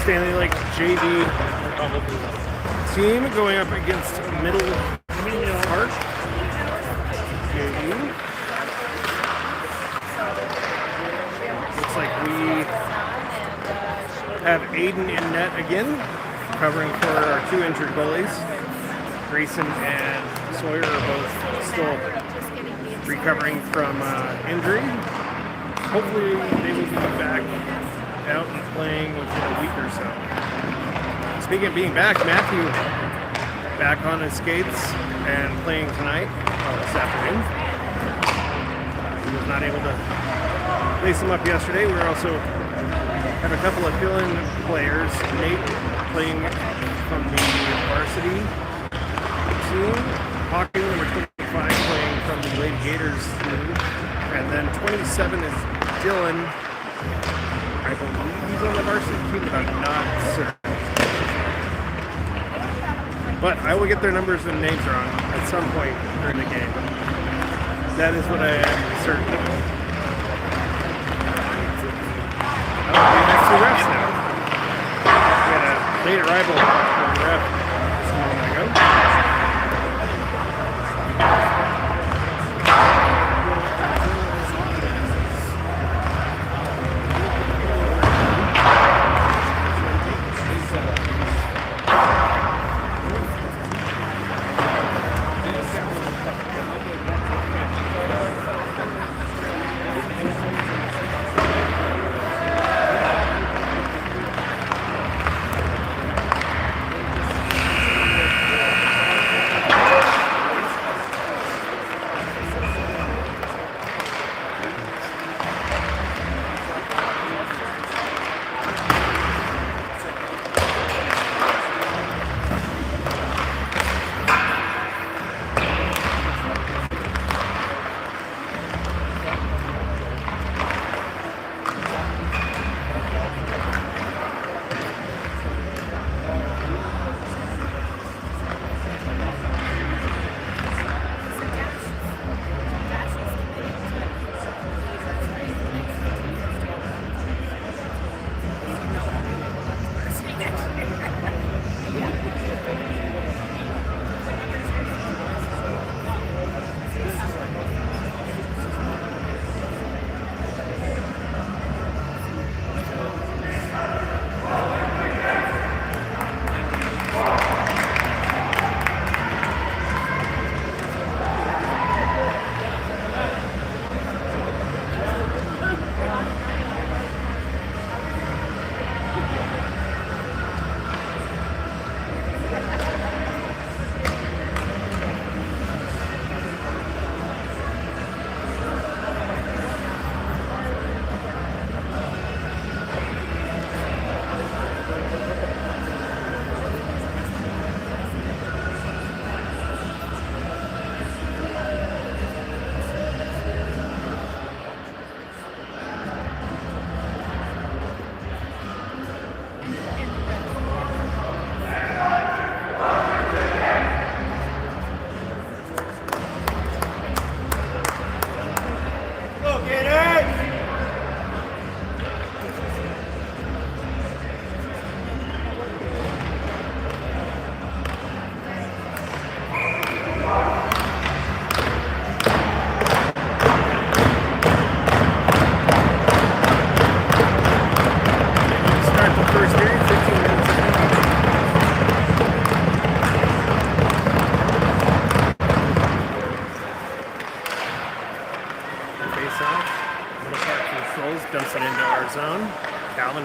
Standley Lake JV team going up against Middle Park JV. Looks like we have Aiden in net again, covering for our two injured goalies. Grayson and Sawyer are both still recovering from injury. Hopefully they will be back out and playing within a week or so. Speaking of being back, Matthew back on his skates and playing tonight, this afternoon. He was not able to lace him up yesterday. We also have a couple of fill-in players. Nate playing from the Varsity team. Hockey number 25 playing from the Lady Gators team. And then 27 is Dylan. I believe he's on the Varsity team, but I'm not certain. But I will get their numbers and names wrong at some point during the game. That is what I am certain of. Oh, we have two refs now. We had a late arrival from the ref just a moment ago.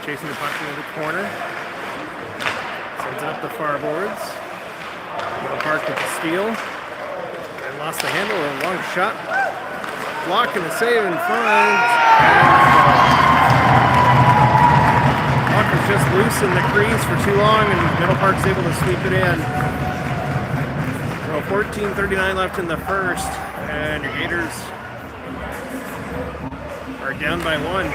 Chasing the puck into the corner. Sends it up the far boards. Middle Park with the steal. And lost the handle. A long shot. Block and a save and finds. Puck was just loose in the crease for too long, and Middle Park's able to sweep it in. So 14:39 left in the first, and your Gators are down by one.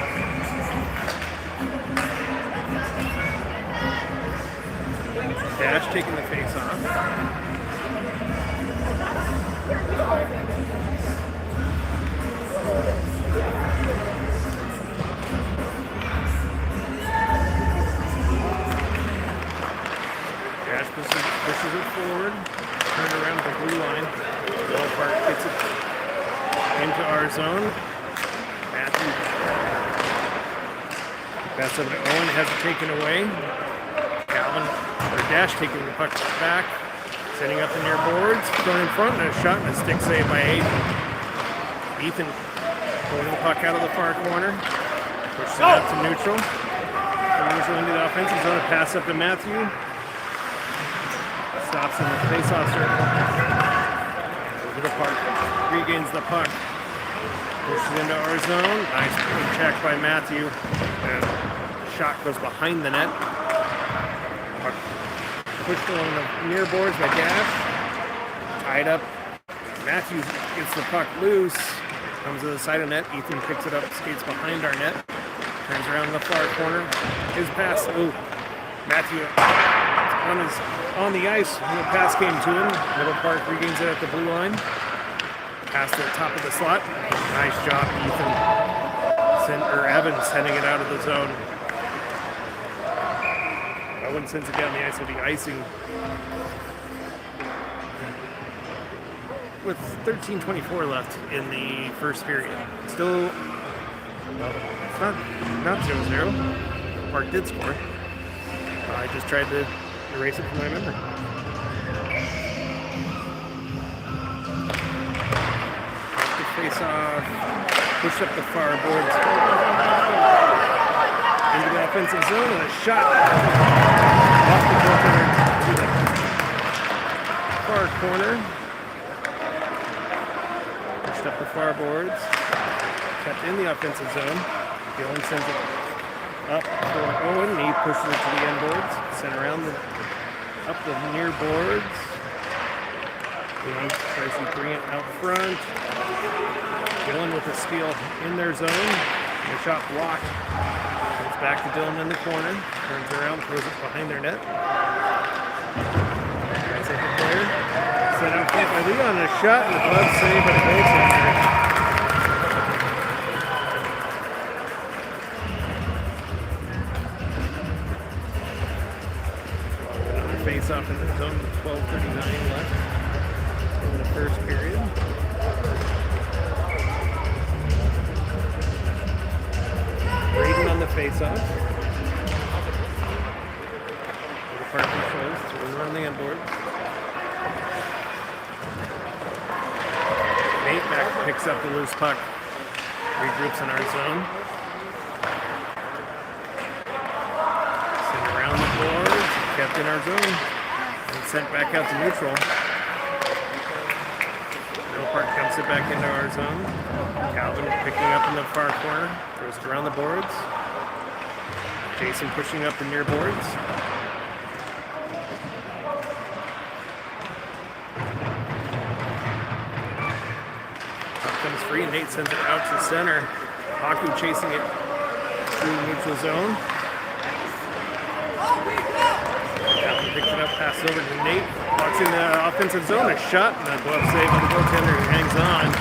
Dash taking the face off. pushes it forward, turn around the blue line. Middle Park gets it into our zone. Matthew passes over to Owen, has it taken away. Calvin, or Dash taking the puck back, setting up the near boards, going in front, and a shot and a stick save by Aiden. Ethan pulling the puck out of the far corner, pushes it out to neutral. Neutral into the offensive zone, a pass up to Matthew. Stops in the face-off circle. Over the park, regains the puck. Pushes into our zone. Nice check by Matthew. And the shot goes behind the net. Puck pushed along the near boards by Dash. Tied up. Matthew gets the puck loose. Comes to the side of net. Ethan picks it up, skates behind our net. Turns around in the far corner. His pass. Ooh. Matthew on the ice. The pass came to him. Middle Park regains it at the blue line. Pass to the top of the slot. Nice job, Ethan. Evans sending it out of the zone. Owen sends it down the ice with the icing. With 13:24 left in the first period. Still, it's not 0-0. Park did score. I just tried to erase it from my memory. Face off, push up the far boards into the offensive zone, and a shot off the goaltender to the far corner. Pushed up the far boards, kept in the offensive zone. Dylan sends it up for Owen, and he pushes it to the end boards, sent around up the near boards. Dylan tries to bring it out front. Dylan with a steal in their zone. The shot blocked. Comes back to Dylan in the corner. Turns around, throws it behind their net. Tries at the player. Set out front by Leon. A shot and a glove save by the goaltender. Face off in the zone with 12:39 left in the first period. Braden on the face-off. The park controls, throws around the end board. Nate back picks up the loose puck. Regroups in our zone. Sent around the boards, kept in our zone, and sent back out to neutral. Middle Park dumps it back into our zone. Calvin picking up in the far corner, throws it around the boards. Jason pushing up the near boards. Puck comes free, and Nate sends it out to center. Haku chasing it through the neutral zone. Calvin picks it up, passes over to Nate. Walks in the offensive zone, a shot, and a glove save by the goaltender who hangs on.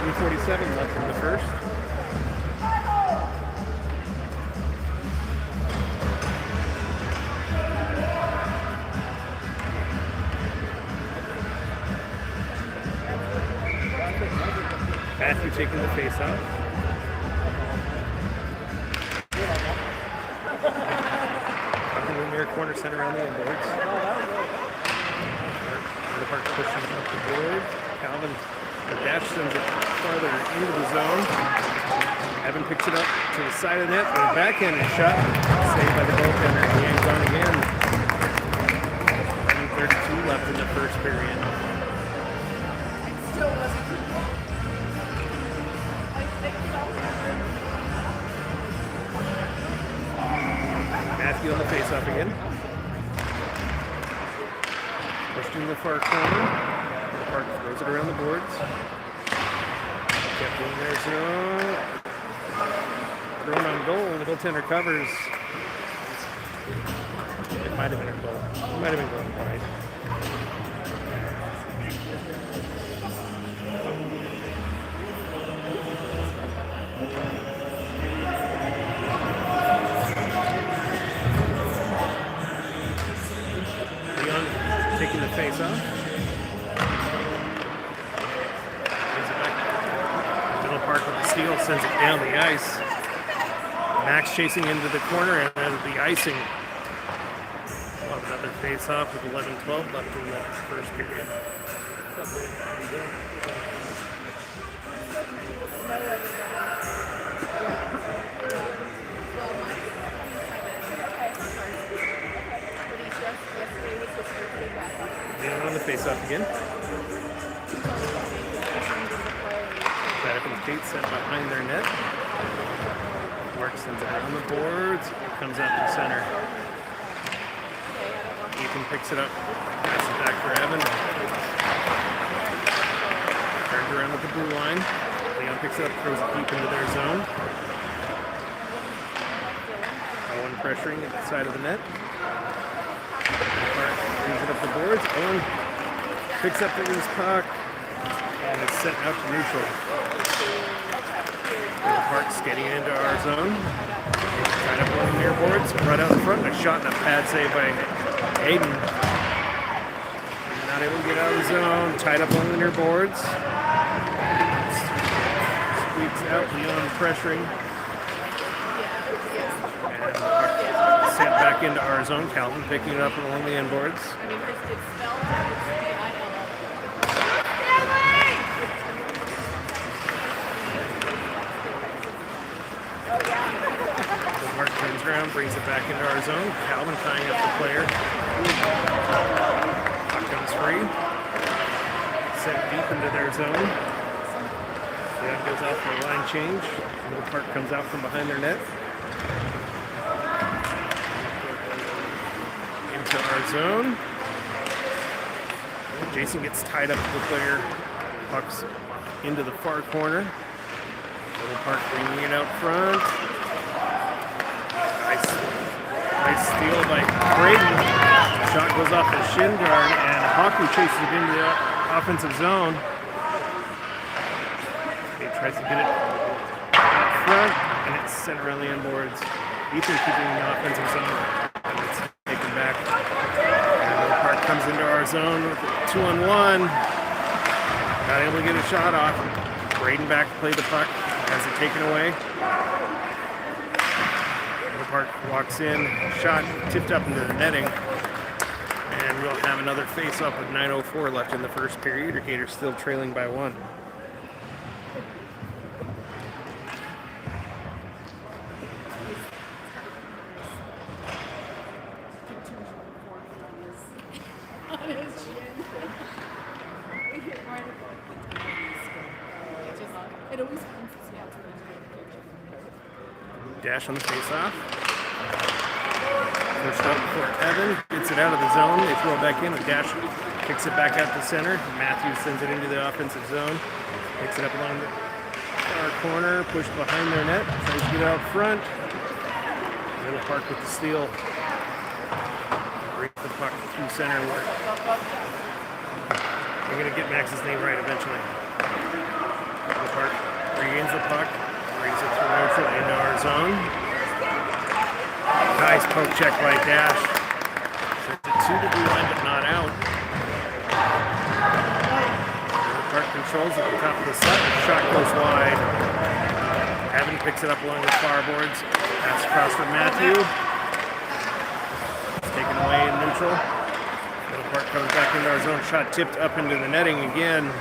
11:47 left in the first. Matthew taking the face off. Up in the near corner, center around the inboards. The Park pushing up the board. Calvin. The Dash sends it farther into the zone. Evan picks it up to the side of the net. And a backhanded shot. Saved by the goaltender. He hangs on again. 11:32 left in the first period. Matthew on the face-off again. Pushed in the far corner. Park throws it around the boards. Kept in there, zone. Thrown on goal. The goaltender covers. It might have been a goal. It might have been going wide. face-off. Brings it back. Middle park with the steal, sends it down the ice. Max chasing into the corner, and then the icing. Another face-off with 11-12 left in the first period. And on the face-off again. Radical Kate set behind their net. Mark sends it around the boards. It comes out to center. Ethan picks it up. Passes it back for Evan. Turned around at the blue line. Leon picks it up, throws it deep into their zone. Owen pressuring at the side of the net. Brings it up the boards. Owen picks up the loose puck and is sent out to neutral. The Park skating into our zone. Tied up along the near boards. Right out in front. A shot and a pad save by Aiden. Not able to get out of the zone. Tied up along the near boards. Squeaks out. Leon pressuring. And sent back into our zone. Calvin picking it up along the end boards. Mark turns around, brings it back into our zone. Calvin tying up the player. Puck comes free. Sent deep into their zone. That goes out for a line change. Middle Park comes out from behind their net. Into our zone. Jason gets tied up to the player. Puck's into the far corner. Middle Park bringing it out front. Nice steal by Braden. Shot goes off the shin guard, and Haku chases it into the offensive zone. He tries to get it out front, and it's sent around the end boards. Ethan keeping the offensive zone, and it's taken back. And Middle Park comes into our zone with a 2-on-1. Not able to get a shot off. Braden back to play the puck. Has it taken away. Park walks in, shot tipped up into the netting, and we'll have another face-off with 9:04 left in the first period. Our Gators still trailing by 1. Dash on the face-off. Pushed up for Evan. Gets it out of the zone. They throw it back in. Dash kicks it back out to center. Matthews sends it into the offensive zone. Picks it up along the far corner. Pushed behind their net. Tries to get out front. Middle Park with the steal. Brings the puck through center. We're going to get Max's name right eventually. Middle Park regains the puck. Brings it through neutral into our zone. Nice poke check by Dash. Sent it to the blue line, but not out. The Park controls at the top of the set. The shot goes wide. Evan picks it up along the far boards. Pass across for Matthew. It's taken away in neutral. Middle Park comes back into our zone. Shot tipped up into the netting again.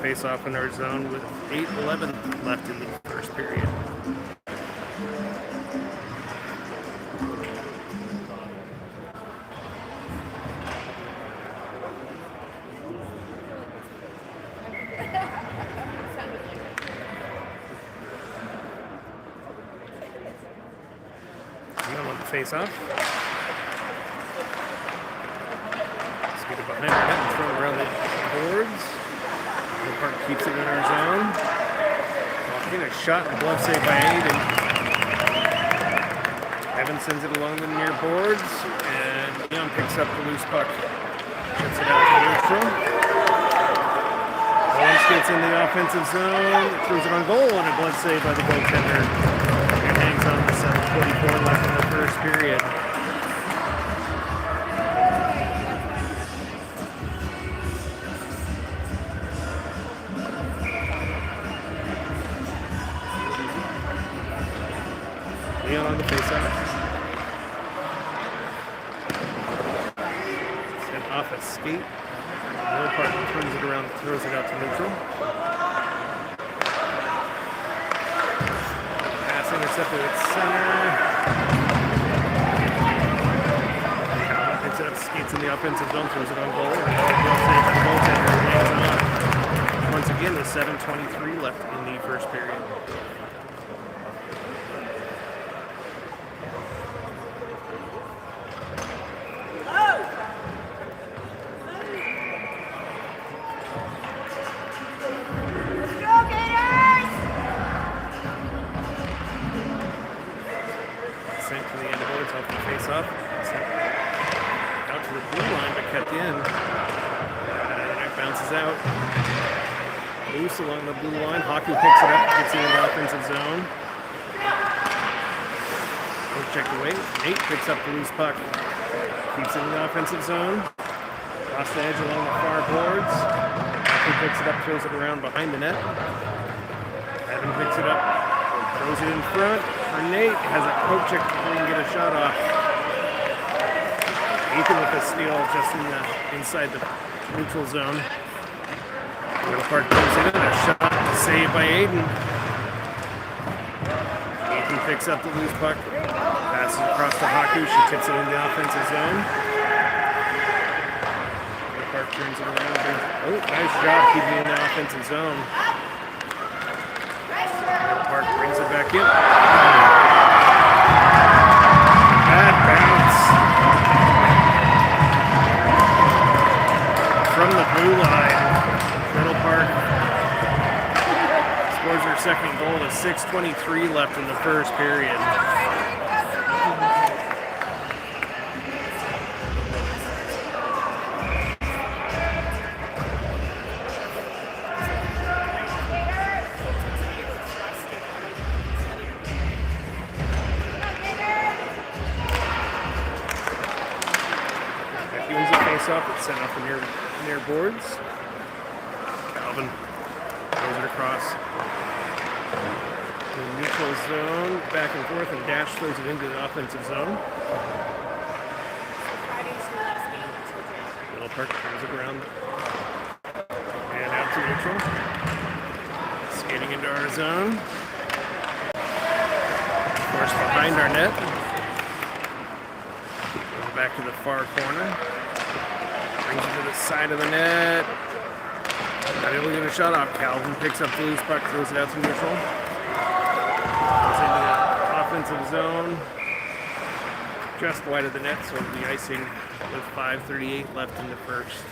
Face-off in our zone with 8:11 left in the first period. Leon on the face-off. Let's get it behind our net and throw it around the boards. The Park keeps it in our zone. Walking a shot and glove save by Aiden. Evan sends it along the near boards, and Leon picks up the loose puck. Gets it out to neutral. Owen skates in the offensive zone, throws it on goal, and a glove save by the goaltender. And hangs on to 7:44 left in the first period. on the face-off. Sent off a skate. Middle part turns it around, throws it out to neutral. Pass intercepted at center. Calvin picks it up, skates in the offensive zone, throws it on goal. Once again, with 7:23 left in the first period. Along the blue line, Haku picks it up, gets it in the offensive zone. Check the weight. Nate picks up the loose puck, keeps it in the offensive zone. Across the edge along the far boards. Haku picks it up, throws it around behind the net. Evan picks it up, throws it in front for Nate. Has a poke check before he can get a shot off. Ethan with a steal just inside the neutral zone. Middle part comes in, a shot saved by Aiden. Ethan picks up the loose puck, passes across to Haku, she tips it in the offensive zone. Middle part turns it around. Oh, nice job keeping it in the offensive zone. Middle part brings it back in. Bad bounce from the blue line. Middle Park scores their second goal with 6:23 left in the first period. He wins the face-off. It's sent off the near boards. Calvin throws it across the neutral zone, back and forth, and Dash throws it into the offensive zone. Middle Park turns it around and out to neutral. Skating into our zone. Of course, behind our net. Goes back to the far corner. Brings it to the side of the net. Not able to get a shot off. Calvin picks up the loose puck, throws it out to neutral. Goes into the offensive zone. Just wide of the net, so it'll be icing with 5:38 left in the first.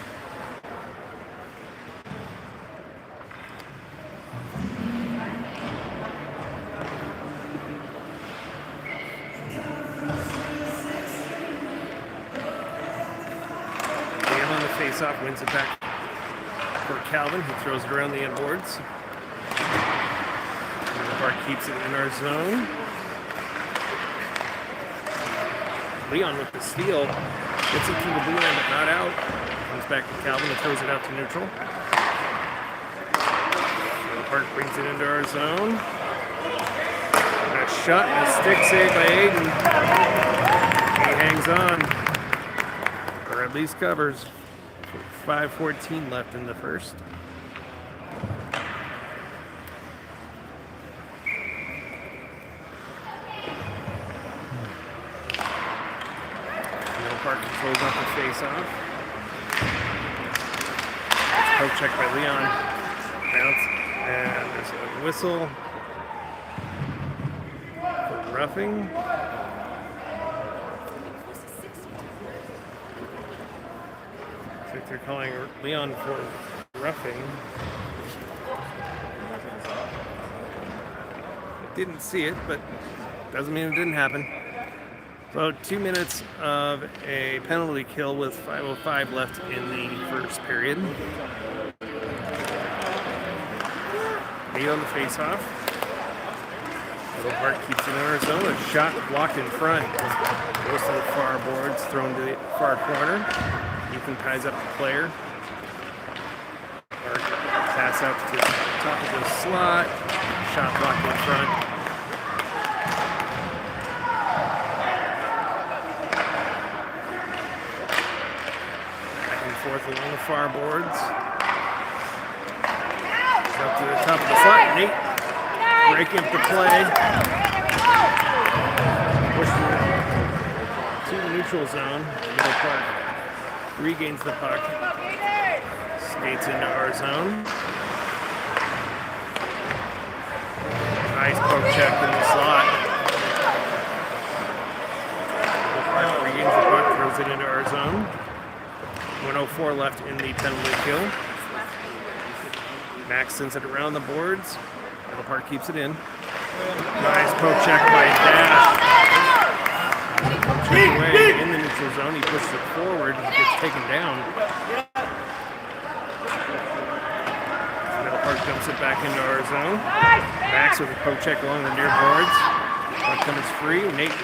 Liam on the face-off wins it back for Calvin, who throws it around the end boards. The Park keeps it in our zone. Leon with the steal. Gets it to the blue line, but not out. Comes back to Calvin and throws it out to neutral. The Park brings it into our zone. And a shot and a stick save by Aiden. He hangs on. Or at least covers. 5:14 left in the first. Middle Park controls off the face-off. Poke check by Leon. Bounce. And there's a whistle for roughing. They're calling Leon for roughing. Didn't see it, but doesn't mean it didn't happen. So 2 minutes of a penalty kill with 5:05 left in the first period. Lead on the face-off. Middle Park keeps it in our zone. A shot blocked in front. Goes to the far boards, thrown to the far corner. Ethan ties up the player. Park pass out to the top of the slot. Shot blocked in front. forth along the far boards. Up to the top of the slot. Nate breaking up the play. Push to the neutral zone. Middle Park regains the puck. Skates into our zone. Nice poke check in the slot. Middle Park regains the puck, throws it into our zone. 1:04 left in the penalty kill. Max sends it around the boards. Middle Park keeps it in. Nice poke check by Dash. Check away in the neutral zone. He pushes it forward. He gets taken down. Middle Park dumps it back into our zone. Max with a poke check along the near boards. Puck comes free. Nate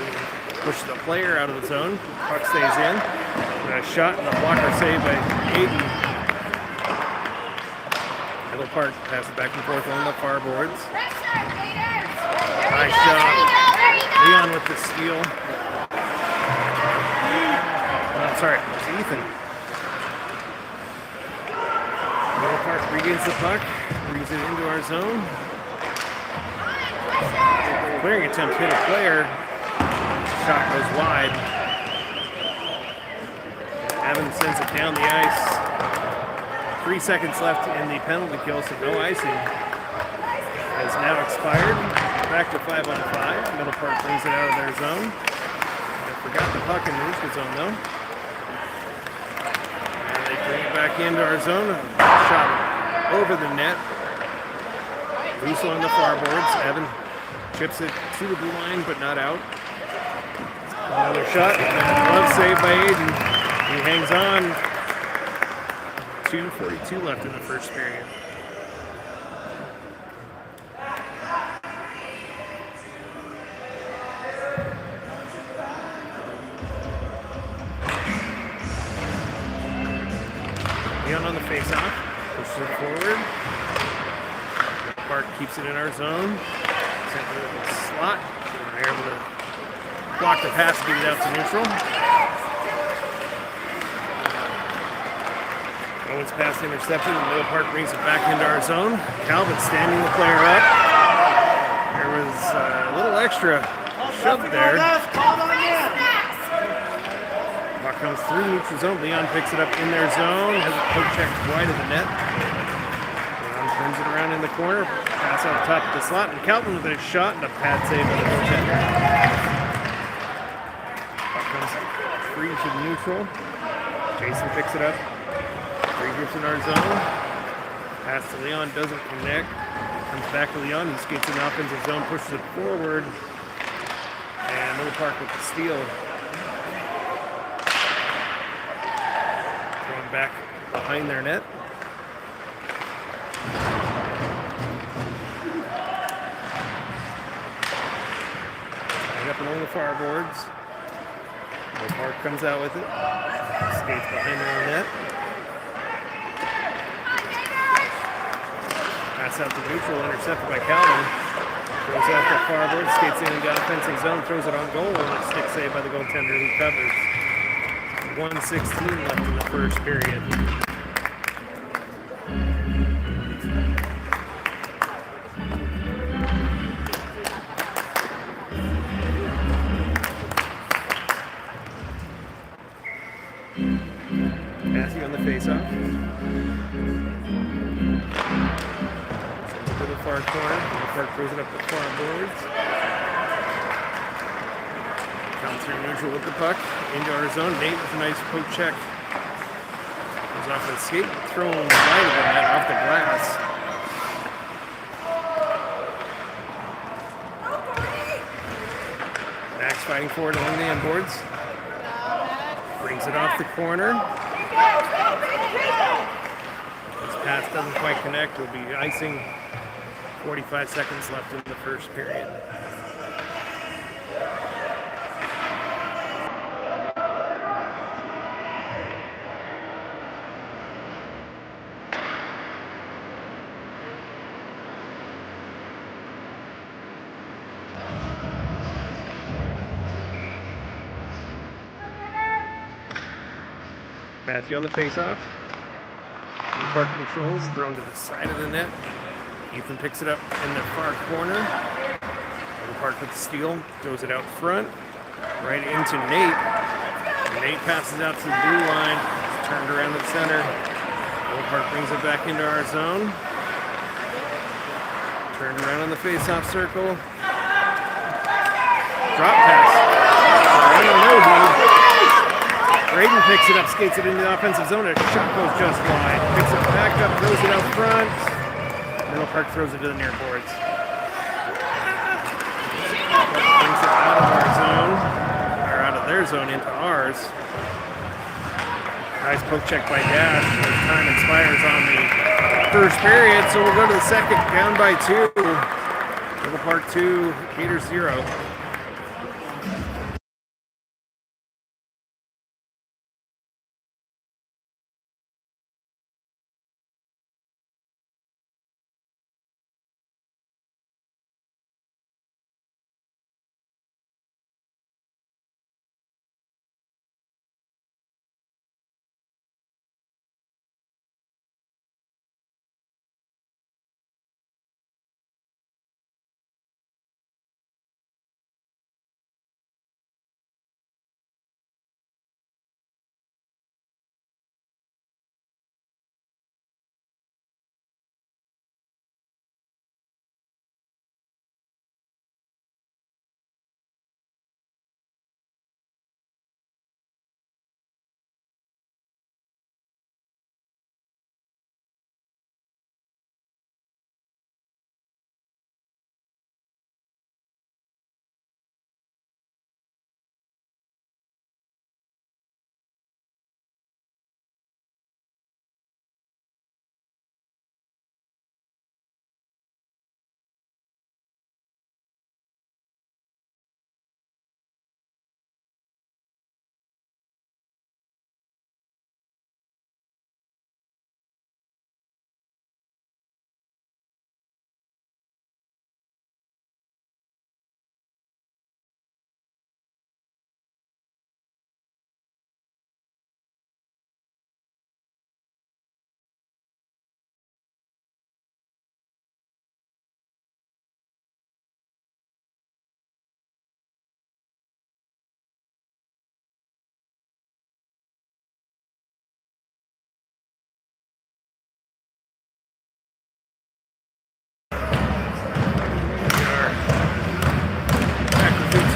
pushes the player out of the zone. Puck stays in. And a shot and a blocker save by Aiden. Middle Park passes back and forth along the far boards. Nice shot. Leon with the steal. Oh, sorry, it's Ethan. Middle Park regains the puck, brings it into our zone. Clearing attempt hit a player. Shot goes wide. Evans sends it down the ice. 3 seconds left in the penalty kill, so no icing has now expired. Back to 5-on-5. Middle Park brings it out of their zone. They forgot the puck in the neutral zone, though. And they bring it back into our zone. Shot over the net. Loose along the far boards. Evan chips it to the blue line, but not out. Another shot. Glove save by Aiden. He hangs on. 2:42 left in the first period. Leon on the face-off. Pushes it forward. Park keeps it in our zone. Sent to the slot. They're able to block the pass to get it out to neutral. Owens pass intercepted, and Middle Park brings it back into our zone. Calvin standing the player up. There was a little extra shove there. Puck comes through neutral zone. Leon picks it up in their zone. Has a poke check wide of the net. Leon turns it around in the corner. Pass on top of the slot, and Calvin with a shot and a pad save by the goaltender. Puck comes free to the neutral. Jason picks it up. Three groups in our zone. Pass to Leon, doesn't connect. Comes back to Leon, he skates in the offensive zone, pushes it forward. And Middle Park with the steal. Going back behind their net. Right up along the far boards. Middle Park comes out with it. Skates behind their own net. Pass out to neutral, intercepted by Calvin. Throws out the far board, skates in the offensive zone, throws it on goal, and a stick save by the goaltender who covers. 1:16 left in the first period. Passing on the face-off. To the far corner. The Park throws it up the far boards. Comes through neutral with the puck. Into our zone. Nate with a nice poke check. Goes off the skate. Thrown wide of the net off the glass. Max fighting forward along the end boards. Brings it off the corner. This pass doesn't quite connect. Will be icing. 45 seconds left in the first period. Matthew on the face-off. Park controls, thrown to the side of the net. Ethan picks it up in the far corner. Middle Park with the steal, throws it out front, right into Nate. Nate passes out to the blue line, turned around the center. Middle Park brings it back into our zone. Turned around on the face-off circle. Drop pass. I don't know, dude. Braden picks it up, skates it into the offensive zone. A shot goes just wide. Picks it back up, throws it out front. Middle Park throws it to the near boards. Brings it out of our zone, or out of their zone into ours. Nice poke check by Dash. Time expires on the first period, so we'll go to the second, down by 2. Middle Park 2, Gators 0.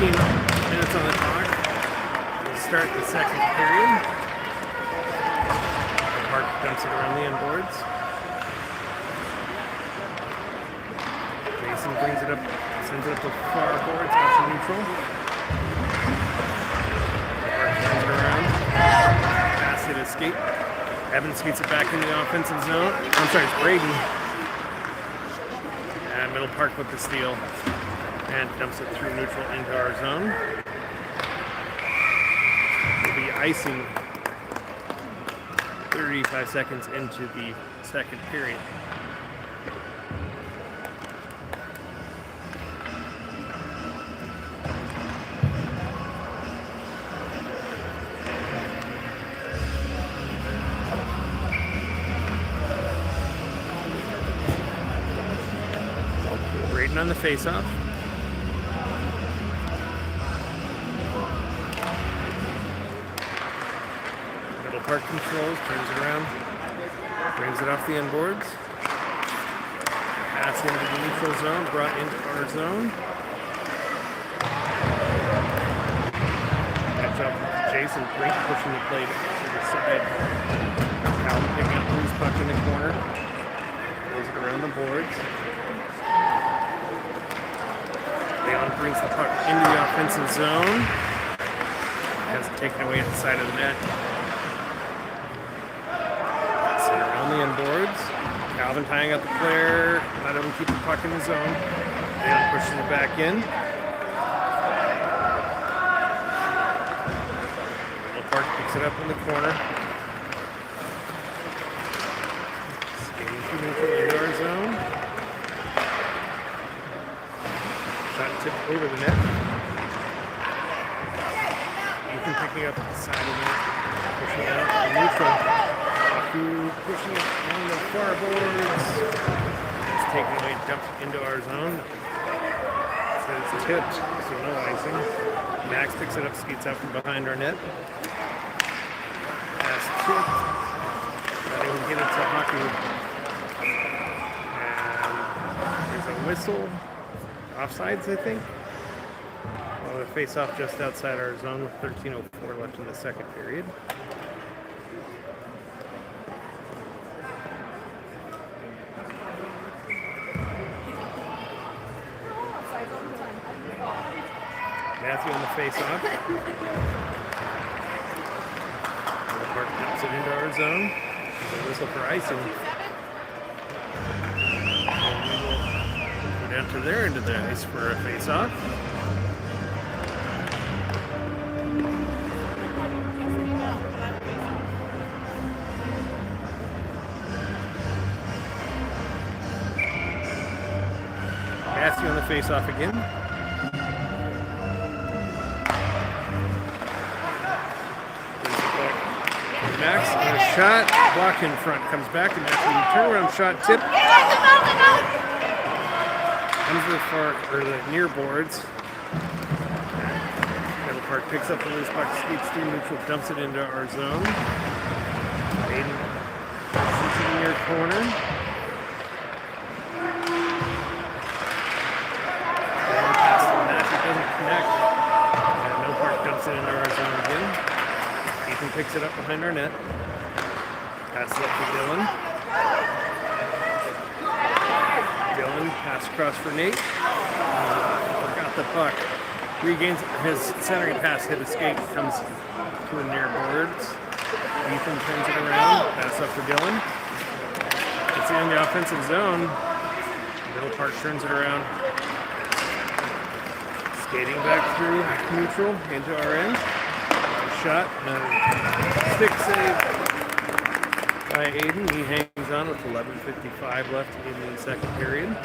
Minutes on the clock. We'll start the second period. Park dumps it around the end boards. Jason brings it up, sends it up to far boards, watching neutral. Park turns it around. Pass it, escape. Evans skates it back in the offensive zone. I'm sorry, it's Braden. And Middle Park with the steal. And dumps it through neutral into our zone. We'll be icing 35 seconds into the second period. Braden on the face-off. Park controls, turns it around, brings it off the end boards. Pass into the neutral zone, brought into our zone. Catch up with Jason Brink pushing the plate to the side. Calvin picking up loose puck in the corner. Throws it around the boards. Leon brings the puck into the offensive zone. Has it taken away at the side of the net. The end boards. Calvin tying up the player, not able to keep the puck in the zone. And pushes it back in. Middle Park picks it up in the corner. Skating through into our zone. Shot tipped over the net. Ethan picking up at the side of the net. Pushing it out to neutral. Baku pushing it on the far boards. It's taken away, dumped into our zone. So it's tipped, so no icing. Max picks it up, skates out from behind our net. Pass tipped. Not even get it to Baku. And there's a whistle. Offsides, I think. Well, a face-off just outside our zone with 13:04 left in the second period. Matthew on the face-off. Park dumps it into our zone. There's a whistle for icing. And we will go down to their end of the ice for a face-off. Matthew on the face-off again. Max on a shot, block in front, comes back to Matthew. Turnaround shot, tip. Comes to the far or the near boards. Middle Park picks up the loose puck, skates through neutral, dumps it into our zone. Aiden shoots it in the near corner. And pass to Matthew, doesn't connect. And Middle Park dumps it into our zone again. Ethan picks it up behind our net. Pass it up to Dylan. Dylan, pass across for Nate. Forgot the puck. Regains his centering pass, hit a skate, comes to the near boards. Ethan turns it around, pass up for Dylan. Gets in the offensive zone. Middle Park turns it around. Skating back through neutral into our end. Shot, stick save by Aiden. He hangs on with 11:55 left in the second period.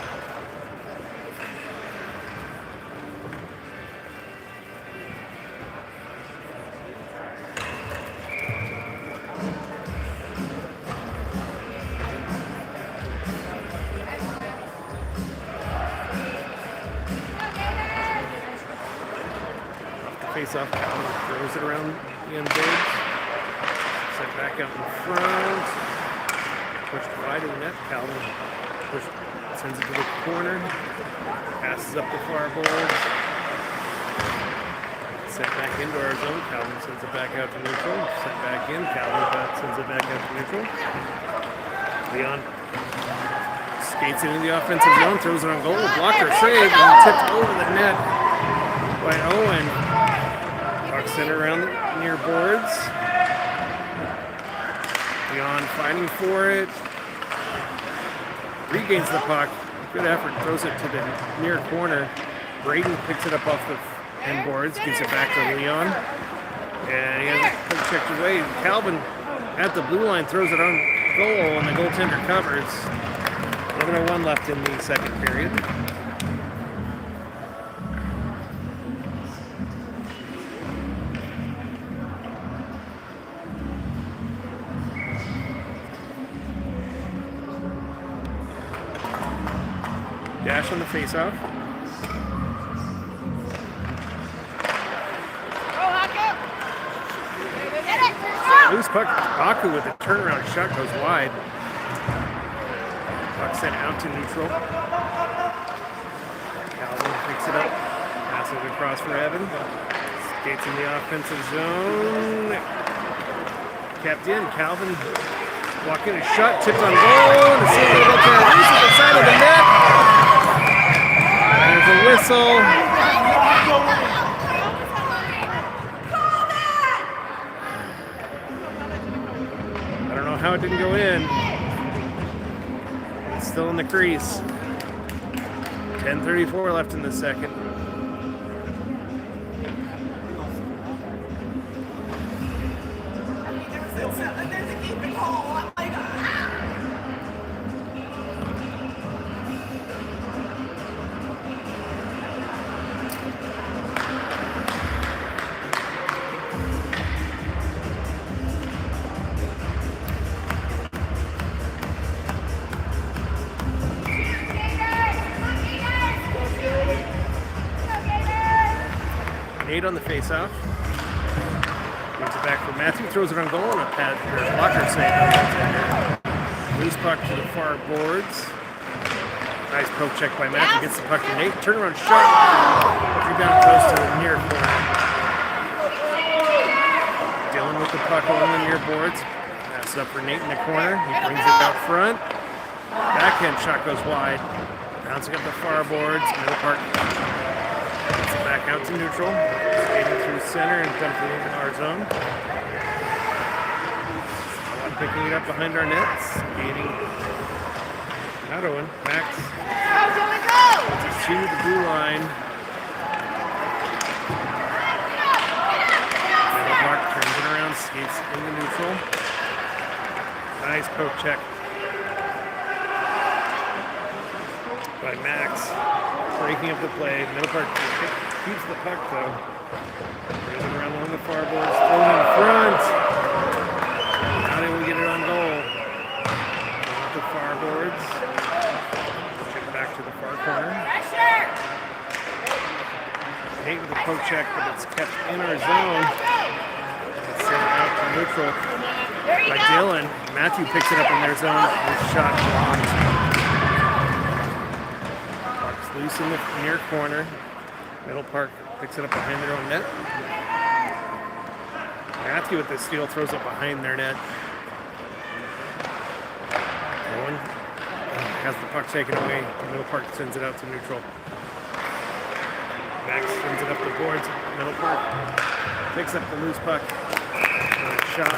Face-off, throws it around the end boards. Set back out in front. Pushed wide of the net. Calvin sends it to the corner. Passes up the far boards. Set back into our zone. Calvin sends it back out to neutral. Set back in. Calvin sends it back out to neutral. Leon skates it into the offensive zone. Throws it on goal. Blocker save and tipped over the net by Owen. Center around the near boards. Leon fighting for it. Regains the puck. Good effort. Throws it to the near corner. Braden picks it up off the end boards. Gives it back to Leon. And he has it checked away. Calvin at the blue line throws it on goal, and the goaltender covers. 11:01 left in the second period. Dash on the face-off. Loose puck. Baku with a turnaround shot goes wide. Puck sent out to neutral. Calvin picks it up. Passes it across for Evan. Skates in the offensive zone. Kept in. Calvin walking a shot. Tipped on goal. And a single look there. Reaches the side of the net. There's a whistle. I don't know how it didn't go in. It's still in the crease. 10:34 left in the second. on the face-off. Gives it back for Matthew, throws it on goal, and a pad or blocker save on the goaltender. Loose puck to the far boards. Nice poke check by Matthew, gets the puck to Nate. Turnaround shot. Rebound goes to the near corner. Dylan with the puck along the near boards. Pass it up for Nate in the corner. He brings it out front. Backhand shot goes wide. Bouncing up the far boards. Middle park. Gets it back out to neutral. Skating through center and dumping into our zone. Picking it up behind our nets. Skating. Not Owen. Max. To the blue line. Middle block turns it around, skates into neutral. Nice poke check by Max. Breaking up the play. Middle park keeps the puck though. Brings it around along the far boards. Throws in front. Not able to get it on goal. Off the far boards. Back to the far corner. Nate with the poke check, but it's kept in our zone. It's sent out to neutral by Dylan. Matthew picks it up in their zone. His shot blocked. Puck's loose in the near corner. Middle park picks it up behind their own net. Matthew with the steal throws it behind their net. Owen has the puck taken away. The middle park sends it out to neutral. Max sends it up the boards. Middle park picks up the loose puck. Shot.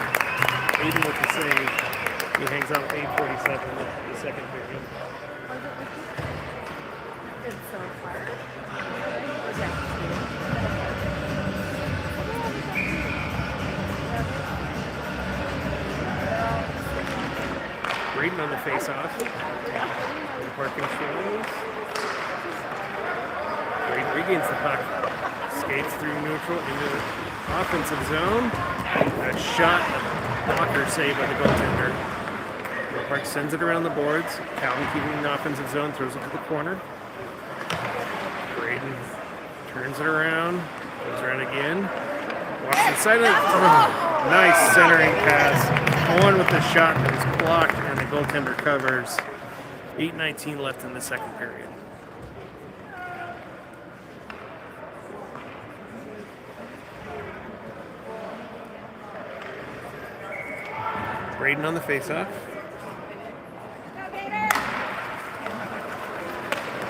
Aiden with the save. He hangs out with 8:47 in the second period. It's so far. Braden on the face-off. Park controls. Braden regains the puck. Skates through neutral into the offensive zone. A shot, a blocker save by the goaltender. The Park sends it around the boards. Calvin keeping in the offensive zone, throws it to the corner. Braden turns it around, goes around again. Walks inside of it. Oh, nice centering pass. Owen with the shot that is blocked, and the goaltender covers. 8:19 left in the second period. Braden on the faceoff.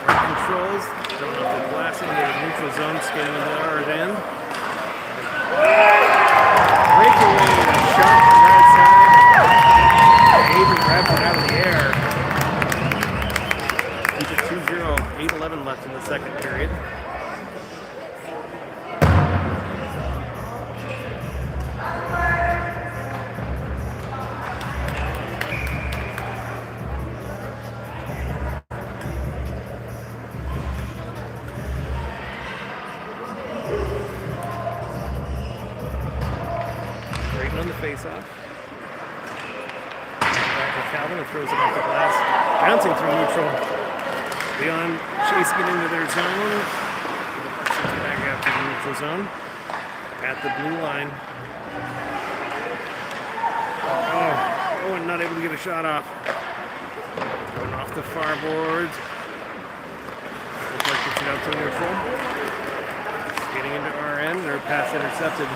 Controls, throwing off the glass into the neutral zone, skating into our end. Breakaway, a shot from right side. Avery grabs it out of the air. Keep it 2-0, 8:11 left in the second period. On the face-off. Back to Calvin, who throws it off the glass. Bouncing through neutral. Leon chasing it into their zone. Sends it back out to the neutral zone. At the blue line. Oh, Owen not able to get a shot off. Going off the far boards. Looks like gets it out to neutral. Getting into our end. Their pass intercepted.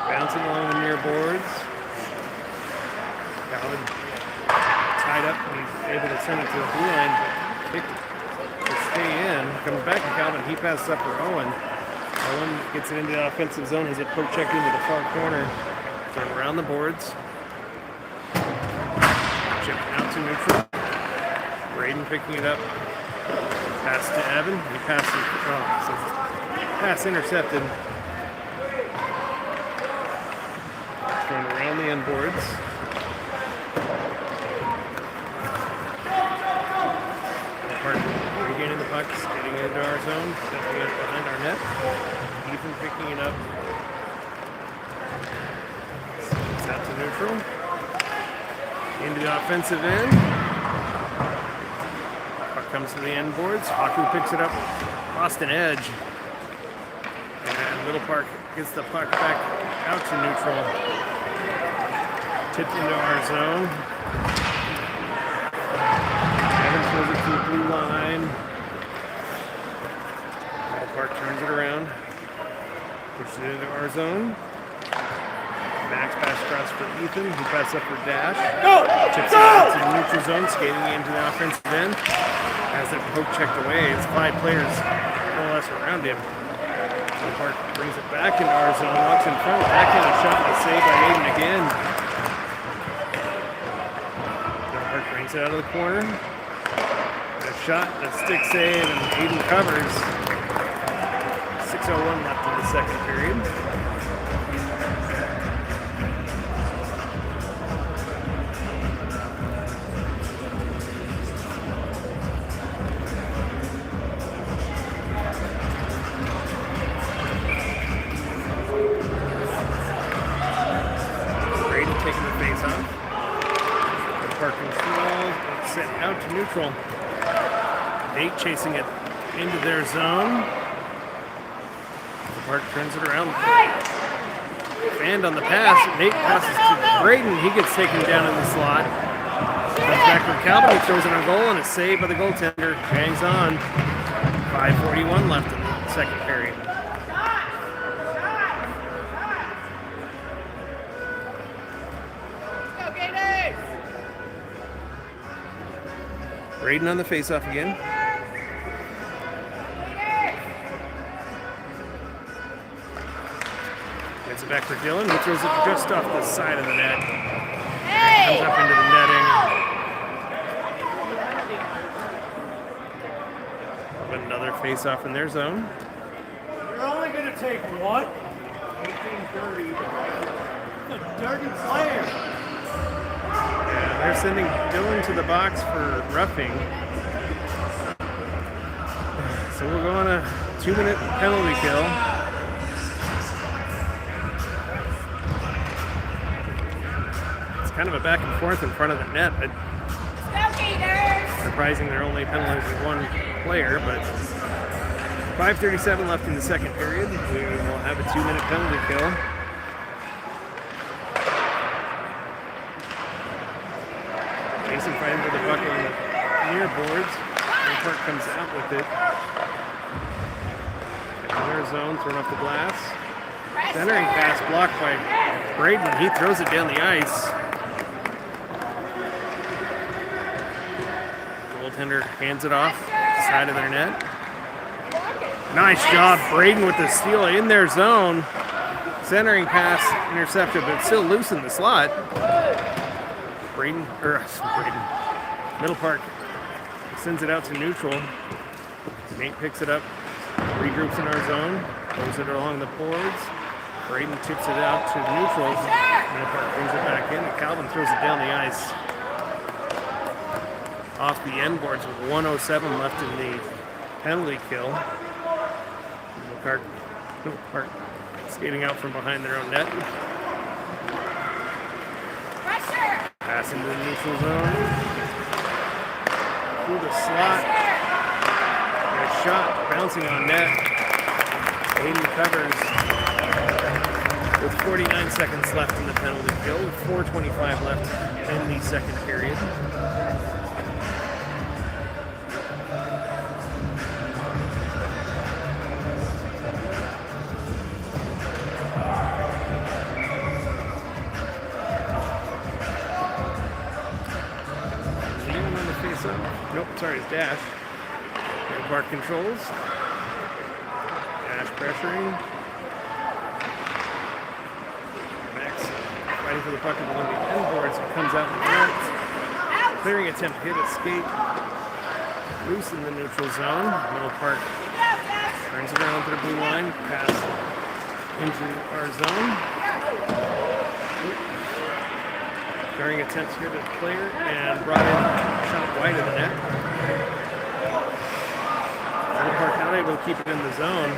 Bouncing along the near boards. Calvin tied up and he's able to send it to the blue line, but kicked to stay in. Comes back to Calvin. He passes up for Owen. Owen gets it into the offensive zone. Has it poke checked into the far corner. Thrown around the boards. Chip out to neutral. Braden picking it up. Pass to Evan. He passes. Pass intercepted. Thrown around the end boards. Regaining the puck, getting into our zone, stepping it behind our net. Ethan picking it up. It's out to neutral. Into the offensive end. Puck comes to the end boards. Haku picks it up. Boston edge. And Middle Park gets the puck back out to neutral. Tipped into our zone. Evans throws it to the blue line. Middle Park turns it around. Pushes it into our zone. Max pass across for Ethan, who passes up for Dash. Tips it out to the neutral zone, skating into the offensive end. Has it poke checked away. It's 5 players more or less around him. Middle Park brings it back into our zone, walks in front, backhand shot, a save by Aiden again. Middle Park brings it out of the corner. A shot, a stick save, and Aiden covers. 6:01 left in the second period. Out to neutral. Nate chasing it into their zone. The Park turns it around. And on the pass, Nate passes to Braden. He gets taken down in the slot. Comes back for Calvin. He throws it on goal and a save by the goaltender. Hangs on. 5:41 left in the second period. Braden on the faceoff again. Gets it back for Dylan. He throws it just off the side of the net. Comes up into the netting. Another faceoff in their zone. You're only going to take one. 18:30. The dirty player. They're sending Dylan to the box for roughing. So we'll go on a 2-minute penalty kill. It's kind of a back and forth in front of the net. Surprising they're only penalizing one player, but 5:37 left in the second period. We will have a 2-minute penalty kill. Jason fighting for the puck on the near boards. The Park comes out with it. In their zone, thrown off the glass. Centering pass blocked by Braden. He throws it down the ice. Goaltender hands it off the side of their net. Nice job, Braden with the steal in their zone. Centering pass intercepted, but still loose in the slot. Middle Park sends it out to neutral. Nate picks it up, regroups in our zone, throws it along the boards. Braden tips it out to neutral. Middle Park brings it back in, and Calvin throws it down the ice. Off the end boards with 1:07 left in the penalty kill. Middle Park skating out from behind their own net. Pass into the neutral zone. Through the slot. And a shot bouncing on net. Aiden covers with 49 seconds left in the penalty kill. With 4:25 left in the second period. Nope, sorry, it's Dash. Middle Park controls. Dash pressuring. Max fighting for the puck along the end boards. It comes out in front. Clearing attempt, hit a skate. Loose in the neutral zone. Middle Park turns around to the blue line. Pass into our zone. During attempts here to clear and brought in shot wide of the net. Middle Park not able to keep it in the zone.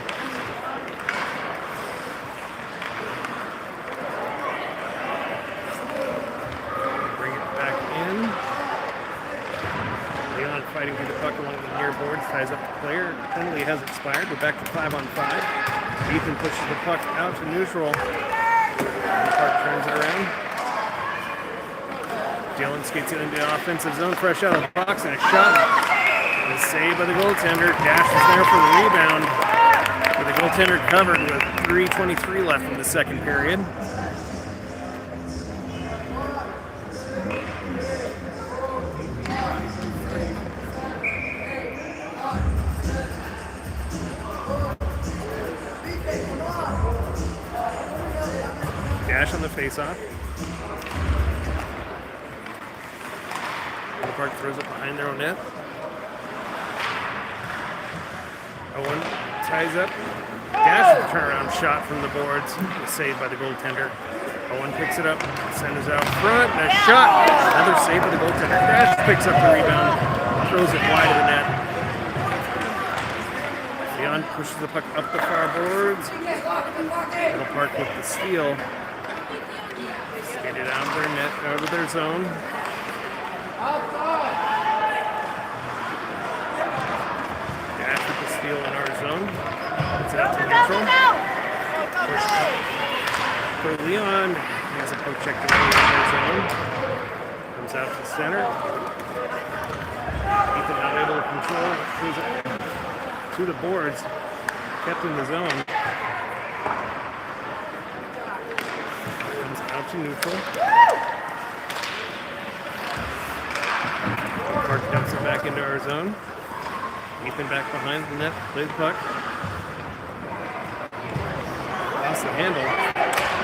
Bring it back in. Leon fighting for the puck along the near boards, ties up the player. Penalty has expired. We're back to 5-on-5. Ethan pushes the puck out to neutral. The puck turns it around. Dylan skates it into the offensive zone, fresh out of the box, and a shot. And a save by the goaltender. Dash is there for the rebound. But the goaltender covered with 3:23 left in the second period. Dash on the faceoff. Park throws it behind their own net. Owen ties up. Dash turnaround shot from the boards. Saved by the goaltender. Owen picks it up, sends it out front, and a shot. Another save by the goaltender. Dash picks up the rebound, throws it wide of the net. Leon pushes the puck up the far boards. Middle Park with the steal. Skated out of their net, out of their zone. Dash with the steal in our zone. Puts it out to neutral. For Leon, he has a poke check away in their zone. Comes out to center. Ethan not able to control. Throws it to the boards. Kept in the zone. Comes out to neutral. Park dumps it back into our zone. Ethan back behind the net, plays the puck. Lost the handle.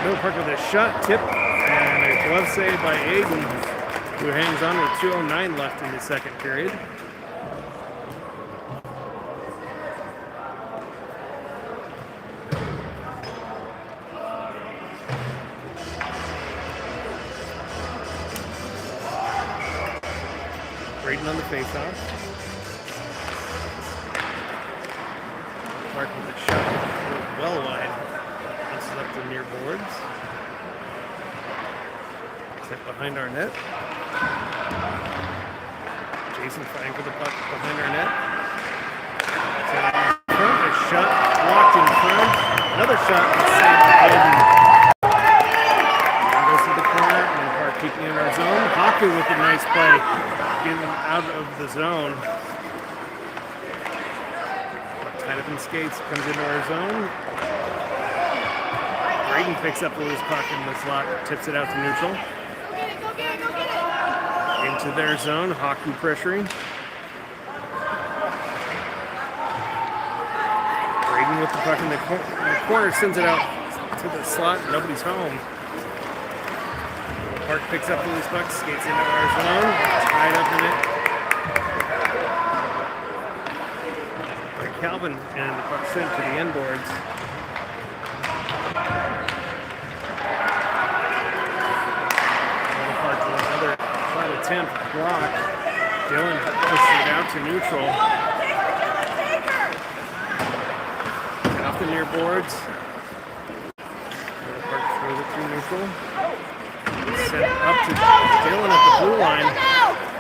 Middle Park with a shot, tip, and a glove save by Aiden, who hangs on with 2:09 left in the second period. Braden on the faceoff. Park with a shot well wide. This is up the near boards. Set behind our net. Jason fighting for the puck behind our net. A shot blocked in front. Another shot saved by Aiden. Goes to the corner. And Park keeping in our zone. Haku with a nice play. Getting them out of the zone. Tied up in skates, comes into our zone. Braden picks up the loose puck in the slot, tips it out to neutral. Go get it. Into their zone, Haku pressuring. Braden with the puck in the corner, sends it out to the slot, nobody's home. Park picks up the loose puck, skates into our zone, tied up in it. Calvin and the puck sent to the end boards. Middle Park with another shot attempt blocked. Dylan pushes it out to neutral. And off the near boards. Middle Park throws it through neutral. Sent up to Dylan at the blue line.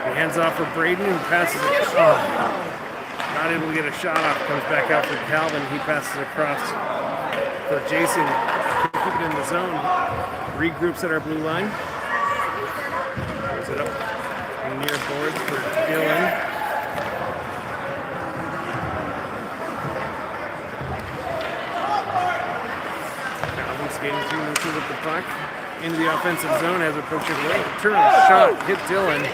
He hands off for Braden, who passes it. Not able to get a shot off, comes back out for Calvin. He passes across for Jason. Keep it in the zone. Regroups at our blue line. Throws it up near boards for Dylan. Calvin skating through neutral with the puck. Into the offensive zone, has a push away. Turn on shot, hit Dylan.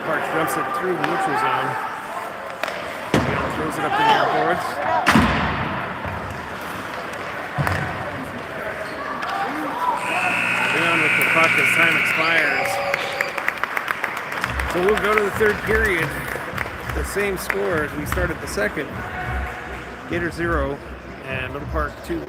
Park jumps it through the neutral zone. Throws it up the near boards. Leon with the puck as time expires. So we'll go to the third period. The same score as we started the second. Gators 0 and Middle Park 2.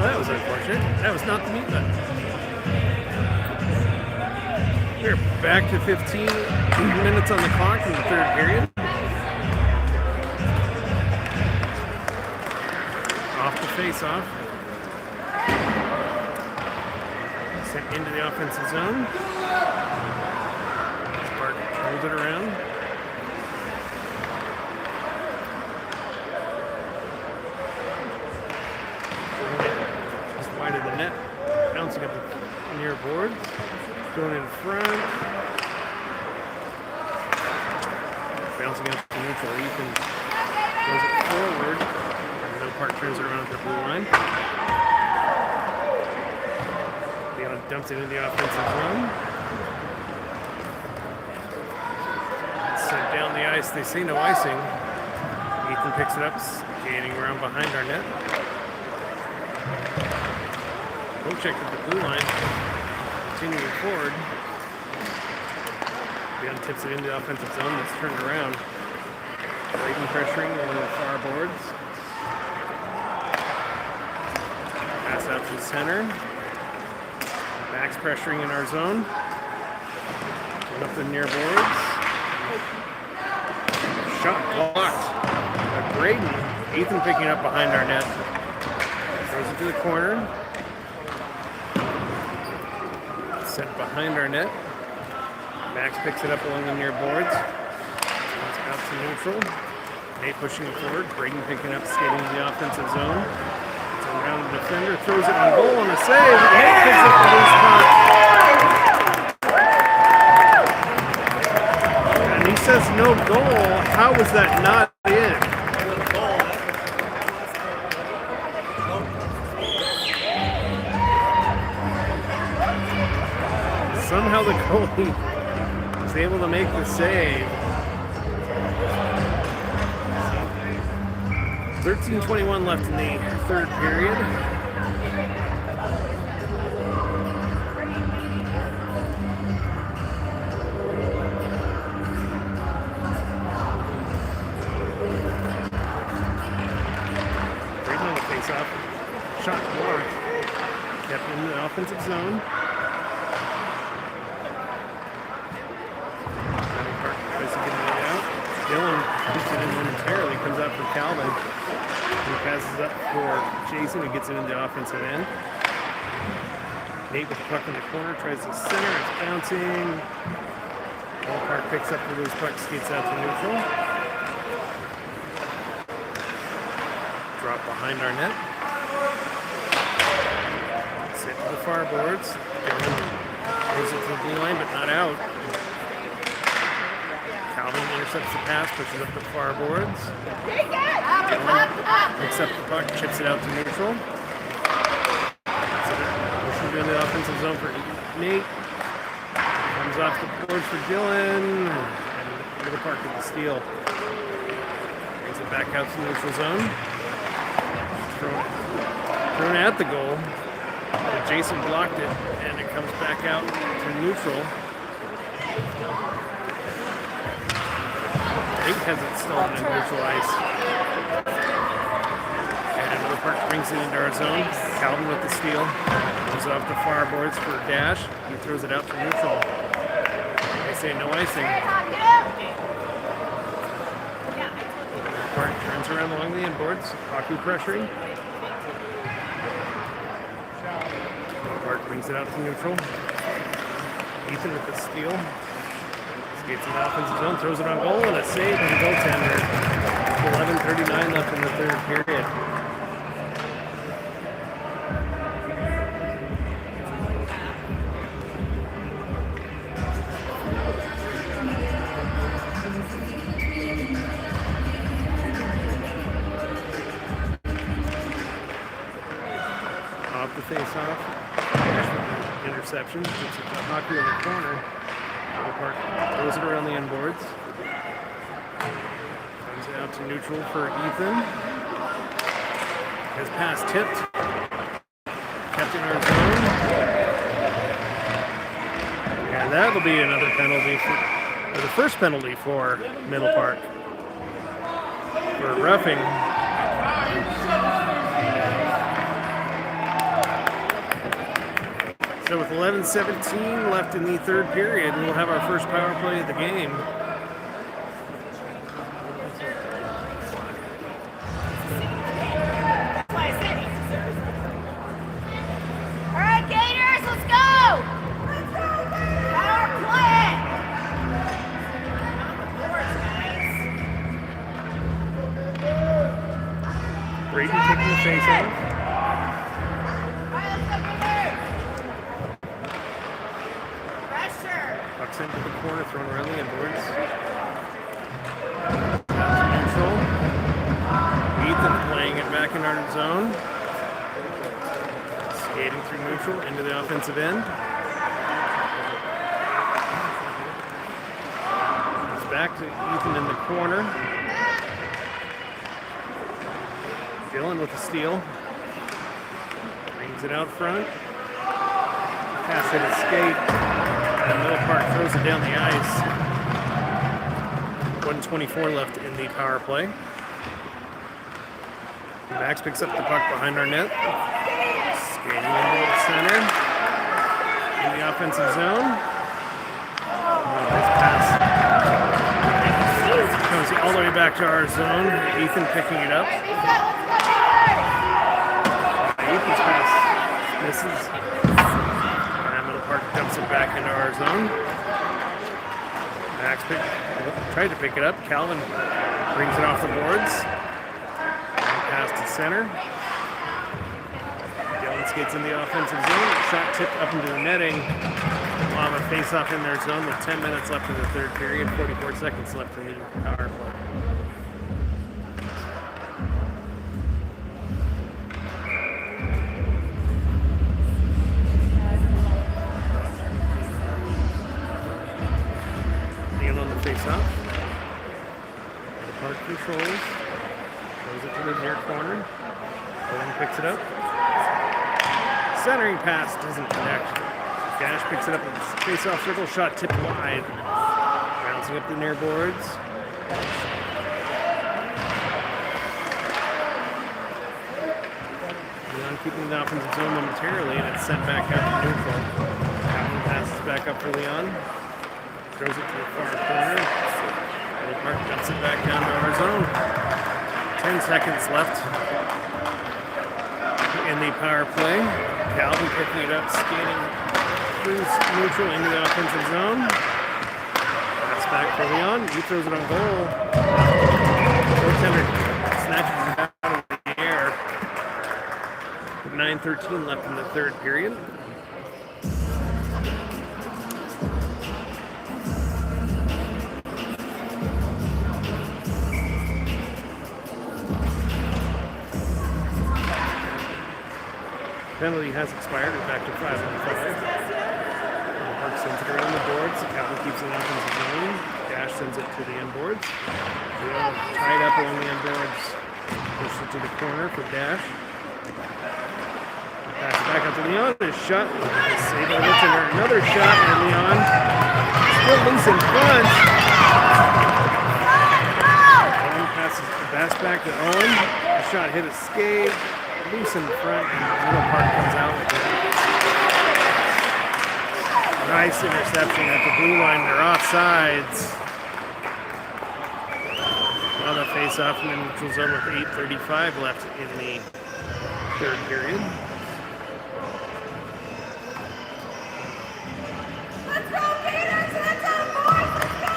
that was unfortunate. That was not the mute button. We're back to 15 minutes on the clock in the third period. Off the face-off. Sent into the offensive zone. Spark hold it around. Just wide of the net. Bouncing up the near boards. Going in front. Bouncing up to neutral. Ethan goes it forward. Middle Park turns it around at the blue line. Leon dumps it in the offensive zone. Sent down the ice. They say no icing. Ethan picks it up, skating around behind our net. Go check at the blue line. Continuing forward. Leon tips it into the offensive zone. That's turned around. Braden pressuring on the far boards. Pass out to center. Max pressuring in our zone. Going up the near boards. Shot blocked by Braden. Ethan picking up behind our net. Throws it to the corner. Sent behind our net. Max picks it up along the near boards. It's out to neutral. Nate pushing it forward. Braden picking up, skating to the offensive zone. It's around the defender. Throws it on goal on a save. Nate picks up the loose puck. And he says no goal. How was that not in? Somehow the goalie was able to make the save. 13:21 left in the third period. Braden on the face-off. Shot blocked. Kept in the offensive zone. Dylan keeps it in momentarily, comes out for Calvin. He passes up for Jason, who gets it into the offensive end. Nate with the puck in the corner, tries to center, it's bouncing. Ballpark picks up the loose puck, skates out to neutral. Drop behind our net. Sit to the far boards. Dylan goes it to the blue line, but not out. Calvin intercepts the pass, pushes up the far boards. Picks up the puck, chips it out to neutral. Pushing into the offensive zone for Nate. Comes off the boards for Dylan. And Middle Park with the steal. Brings it back out to the neutral zone. Thrown at the goal. But Jason blocked it, and it comes back out to neutral. Nate has it stolen in neutral ice. And Middle Park brings it into our zone. Calvin with the steal. Goes off the far boards for Dash. He throws it out to neutral. They say no icing. Park turns around along the inboards. Haku pressuring. Park brings it out to neutral. Ethan with the steal. Skates in the offensive zone, throws it on goal, and a save from the goaltender. 11:39 left in the third period. Off the face-off. Interception. Puts it to Haku in the corner. Park throws it around the inboards. Comes out to neutral for Ethan. His pass tipped. Kept in our zone. And that'll be another penalty or the first penalty for Middle Park. For roughing. So with 11:17 left in the third period, we'll have our first power play of the game. All right, Gators, let's go! Power play! Braden taking the face off. Pucks into the corner, thrown around the inboards. Neutral. Ethan playing it back in our zone. Skating through neutral into the offensive end. It's back to Ethan in the corner. Dylan with the steal. Brings it out front. Pass it escape. And Middle Park throws it down the ice. 1:24 left in the power play. Max picks up the puck behind our net. Skating into the center. In the offensive zone. Nice pass. Comes all the way back to our zone. Ethan picking it up. Ethan's pass misses. Park dumps it back into our zone. Max tried to pick it up. Calvin brings it off the boards. Pass to center. Dylan skates in the offensive zone. Shot tipped up into the netting. We'll have a face-off in their zone with 10 minutes left in the third period. 44 seconds left in the power play. Face-off. Park controls. Throws it to the near corner. Owen picks it up. Centering pass doesn't connect. Dash picks it up in the face-off circle. Shot tipped wide. Bouncing up the near boards. Leon keeping the offensive zone momentarily, and it's sent back out to neutral. Calvin passes back up for Leon. Throws it to the far corner. Middle Park dumps it back down to our zone. 10 seconds left in the power play. Calvin picking it up, skating through neutral into the offensive zone. Pass back for Leon. He throws it on goal. Goaltender snatches it out of the air. With 9:13 left in the third period. Penalty has expired. We're back to 5-on-5. Park sends it around the boards. Calvin keeps it in offensive zone. Dash sends it to the end boards. Leon tied up along the end boards. Pushes it to the corner for Dash. Pass back up to Leon. A shot. Save by Littner. Another shot, and Leon still loose in front. Owen passes the pass back to Owen. The shot hit a skate. Loose in front, and Middle Park comes out with it. Nice interception at the blue line. They're offsides. Another face-off in the neutral zone with 8:35 left in the third period. Let's go, Gators! Let's go, boys! Let's go!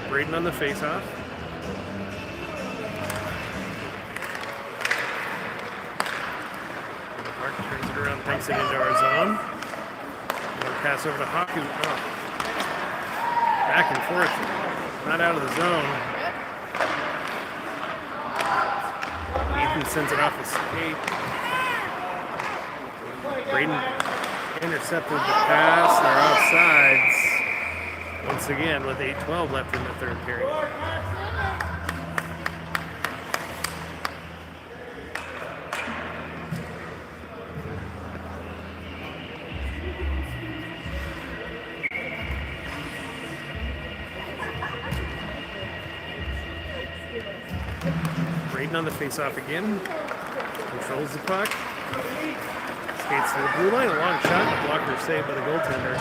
Braden on the face-off. Mark turns it around, takes it into our zone. Another pass over to Hawk. Back and forth. Not out of the zone. Ethan sends it off the skate. Braden intercepted the pass. They're offsides. Once again, with 8:12 left in the third period. Braden Braden on the face-off again. Controls the puck. Skates to the blue line. A long shot. A blocker saved by the goaltender.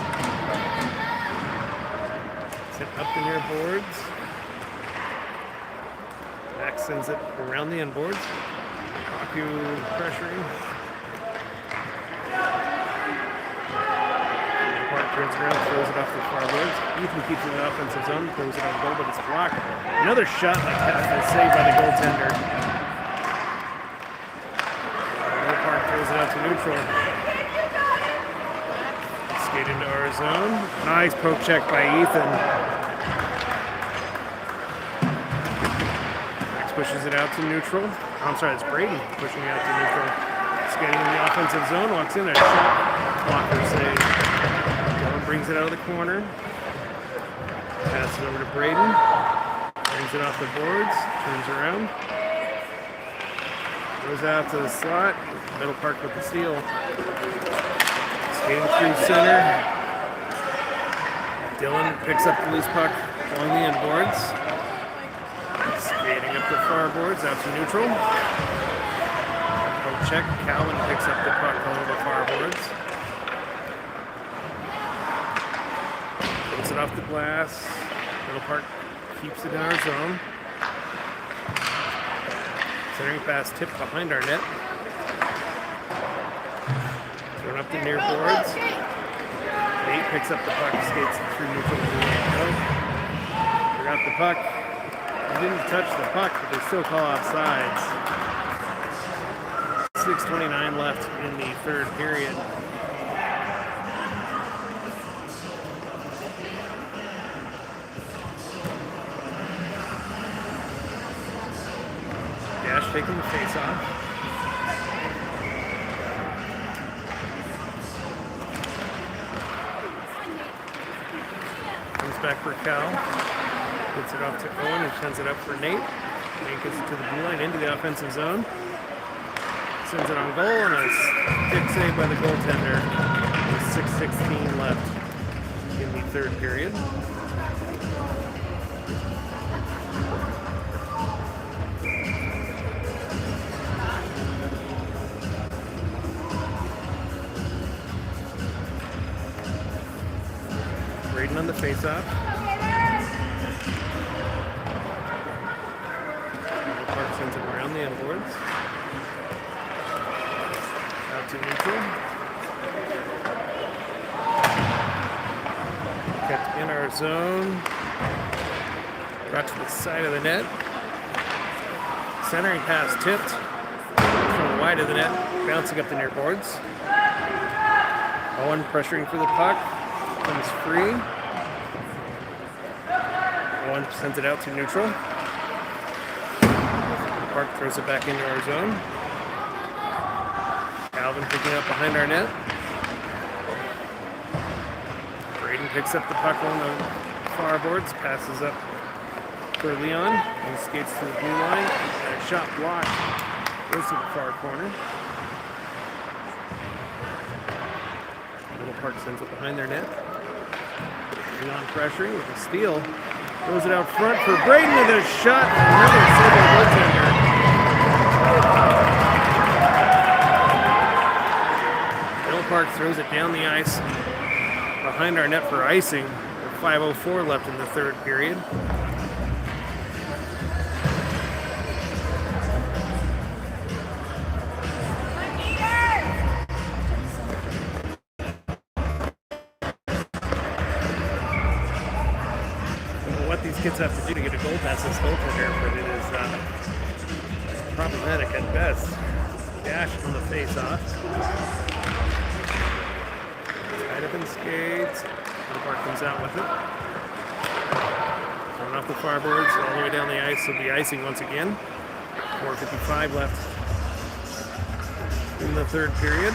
Sent up the near boards. Back sends it around the end boards. Baku pressuring. Park turns around, throws it off the far boards. Ethan keeps it in the offensive zone, throws it on goal, but it's blocked. Another shot like that, saved by the goaltender. Park throws it out to neutral. Skate into our zone. Nice poke check by Ethan. Max pushes it out to neutral. I'm sorry, it's Brady pushing it out to neutral. Skating in the offensive zone, walks in, a shot. Blocker save. Dylan brings it out of the corner. Passes it over to Braden. Brings it off the boards. Turns around. Goes out to the slot. Middle Park with the steal. Skating through center. Dylan picks up the loose puck along the end boards. Skating up the far boards out to neutral. Poke check. Calvin picks up the puck along the far boards. Puts it off the glass. Middle Park keeps it in our zone. Centering pass tipped behind our net. Thrown up the near boards. Nate picks up the puck, skates through neutral. Forgot the puck. He didn't touch the puck, but they still call offsides. 6:29 left in the third period. Taking the face off. Comes back for Cal. Gets it off to Owen and sends it up for Nate. Nate gets it to the blue line into the offensive zone. Sends it on goal and a big save by the goaltender. With 6:16 left in the third period. On the face-off. Park sends it around the end boards. Out to neutral. Kept in our zone. Brought to the side of the net. Centering pass tipped from wide of the net, bouncing up the near boards. Owen pressuring for the puck. Comes free. One sends it out to neutral. Park throws it back into our zone. Calvin picking up behind our net. Braden picks up the puck on the far boards, passes up for Leon, and skates to the blue line. And a shot blocked. Goes to the far corner. Middle Park sends it behind their net. Leon pressuring with a steal. Throws it out front for Braden with a shot. Another save by goaltender. Middle Park throws it down the ice behind our net for icing. With 5:04 left in the third period. Kids have to do to get a goal past this goaltender, but it is problematic at best. Dash on the face-off. Tied up in skates. The Park comes out with it. Thrown off the far boards all the way down the ice. Will be icing once again. 4:55 left in the third period.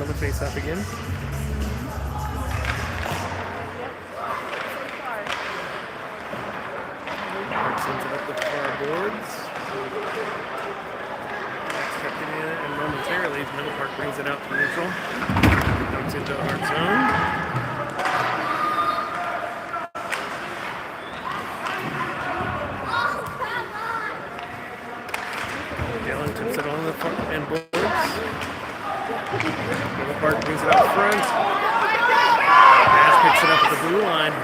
On the face-off again. Park sends it up the far boards. Kept it in, and momentarily, Middle Park brings it out to neutral. Comes into our zone. Dylan tips it on the front end boards. Middle Park brings it out front. Nash picks it up at the blue line.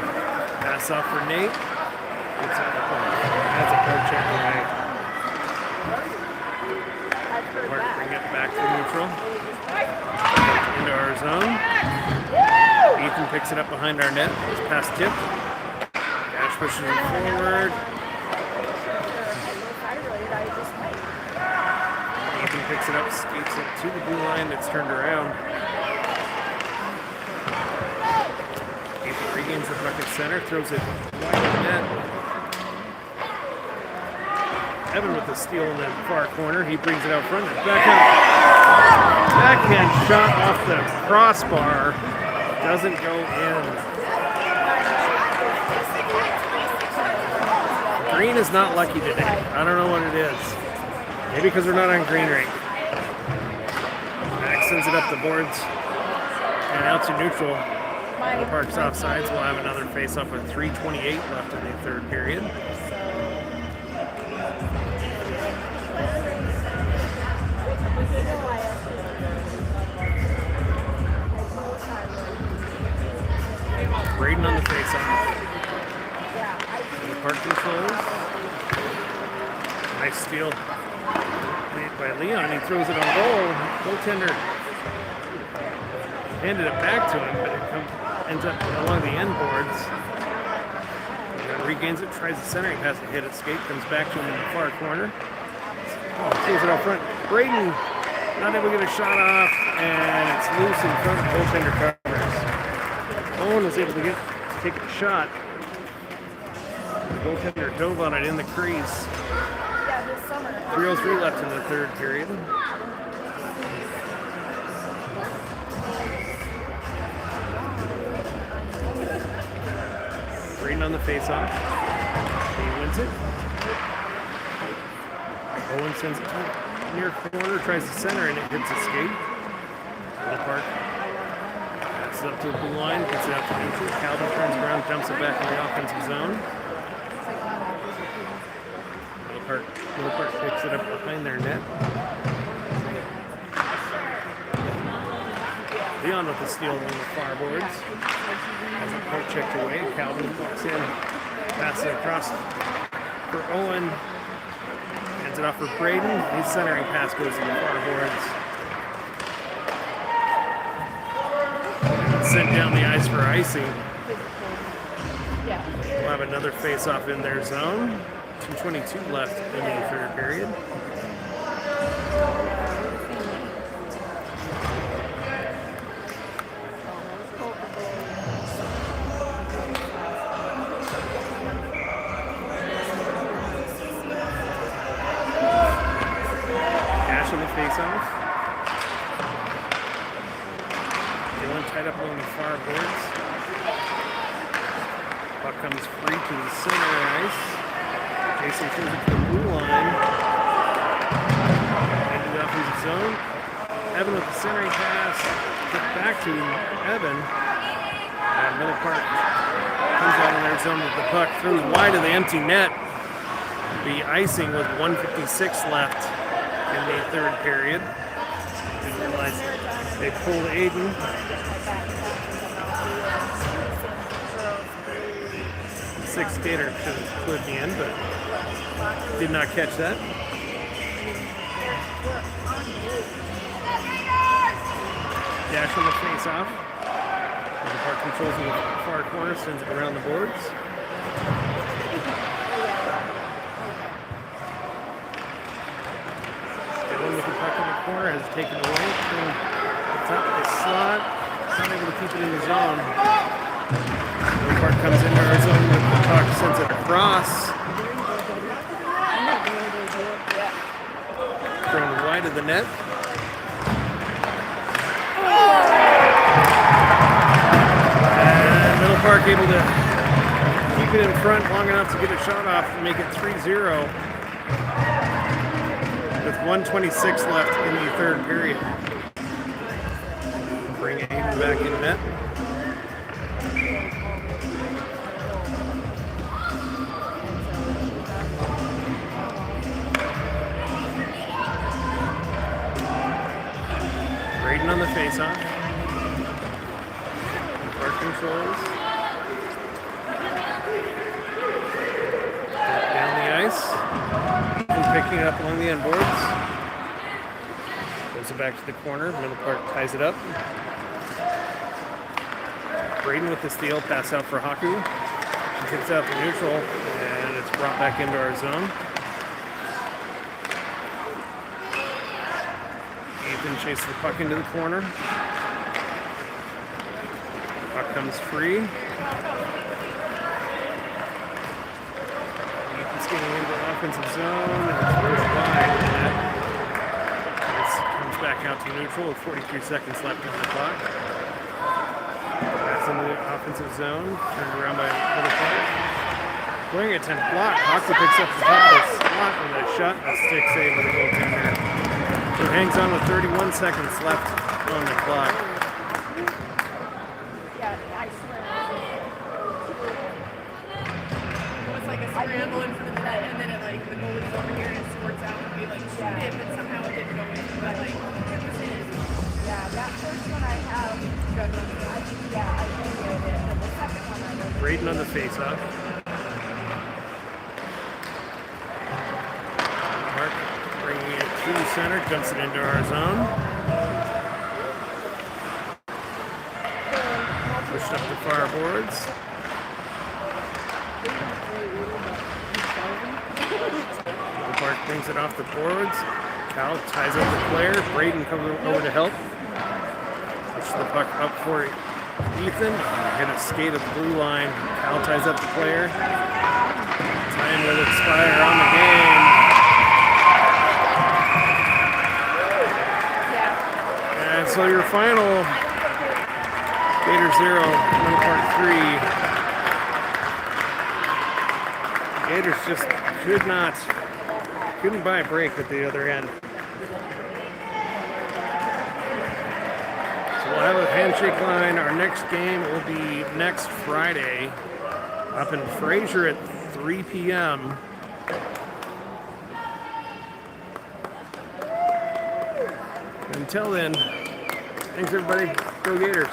Pass off for Nate. That's a pro check away. Park bring it back to neutral. Into our zone. Ethan picks it up behind our net. It's past tip. Nash pushes it forward. Ethan picks it up, skates it to the blue line. It's turned around. Ethan regains the puck at center, throws it wide of the net. Evan with the steal in the far corner. He brings it out front. Backhand shot off the crossbar. Doesn't go in. Green is not lucky today. I don't know what it is. Maybe because we're not on green rink. Max sends it up the boards and out to neutral. The Park's offsides. We'll have another face-off with 3:28 left in the third period. Braden on the face-off. The Park controls. Nice steal made by Leon. He throws it on goal. Goaltender handed it back to him, but it ends up along the end boards. Regains it, tries the centering pass to hit it. Skate comes back to him in the far corner. Oh, throws it out front. Braden not able to get a shot off, and it's loose in front. Goaltender covers. Owen was able to take a shot. The goaltender dove on it in the crease. 3:03 left in the third period. Braden on the face-off. He wins it. Owen sends it to near corner, tries to center, and it hits a skate. Middle Park. Passes up to the blue line, gets it out to neutral. Calvin turns around, dumps it back in the offensive zone. Middle Park picks it up behind their net. Leon with the steal on the far boards. Has a poke checked away. Calvin walks in, passes it across for Owen. Hands it off for Braden. His centering pass goes to the far boards. Sent down the ice for icing. We'll have another face-off in their zone. 2:22 left in the third period. Cash on the face-off. Dylan tied up along the far boards. Puck comes free to the center ice. Jason throws it to the blue line. Into the offensive zone. Evan with the centering pass. Get back to Evan. And Middle Park comes out in their zone with the puck. Throws wide of the empty net. The icing with 1:56 left in the third period. Didn't realize they pulled Aiden. Sixth skater should have cleared the end, but did not catch that. Dash on the face-off. The Park controls in the far corner, sends it around the boards. Dylan with the puck in the corner has taken away. From the top of the slot. Not able to keep it in the zone. The Park comes into our zone with the puck, sends it across. Thrown wide of the net. And Middle Park able to keep it in front long enough to get a shot off and make it 3-0 with 1:26 left in the third period. bring Aiden back in net. Braden on the face-off. Park controls. Down the ice. And picking it up along the end boards. Goes it back to the corner. Middle Park ties it up. Braden with the steal. Pass out for Haku. She kicks out the neutral. And it's brought back into our zone. Ethan chases the puck into the corner. Puck comes free. Ethan's getting into the offensive zone. And it's pushed wide. This comes back out to neutral with 43 seconds left on the clock. That's in the offensive zone. Turned around by Little Park. Wingington block. Hockey picks up the top of the slot with a shot and a stick save by the goaltender. Who hangs on with 31 seconds left on the clock. Yeah, I swear. It was like a scramble in front of the net, and then it like the goalie's over here and it squirts out and we like shoot it, but somehow it didn't go in. But like it was in. Yeah, that first one I have. I videoed it, but the second one I didn't. Braden on the face-off. Mark bringing it to the center, dumps it into our zone. Pushed up the far boards. Park brings it off the boards. Cal ties up the player. Braden comes over to help. Pushes the puck up for Ethan. Hit a skate at the blue line. Cal ties up the player. Time will expire on the game. And so your final Gators 0, Middle Park 3. Gators just couldn't buy a break at the other end. So we'll have a handshake line. Our next game will be next Friday up in Fraser at 3 p.m. Until then, thanks everybody. Go Gators.